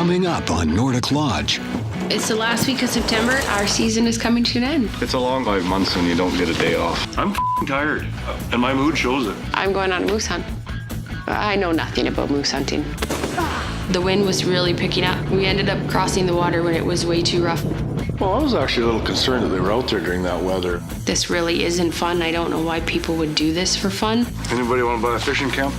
Coming up on Nordic Lodge. It's the last week of September. Our season is coming to an end. It's a long 5 months and you don't get a day off. I'm tired, and my mood shows it. I'm going on a moose hunt. I know nothing about moose hunting. The wind was really picking up. We ended up crossing the water when it was way too rough. Well, I was actually a little concerned that they were out there during that weather. This really isn't fun. I don't know why people would do this for fun. Anybody want to buy a fishing camp?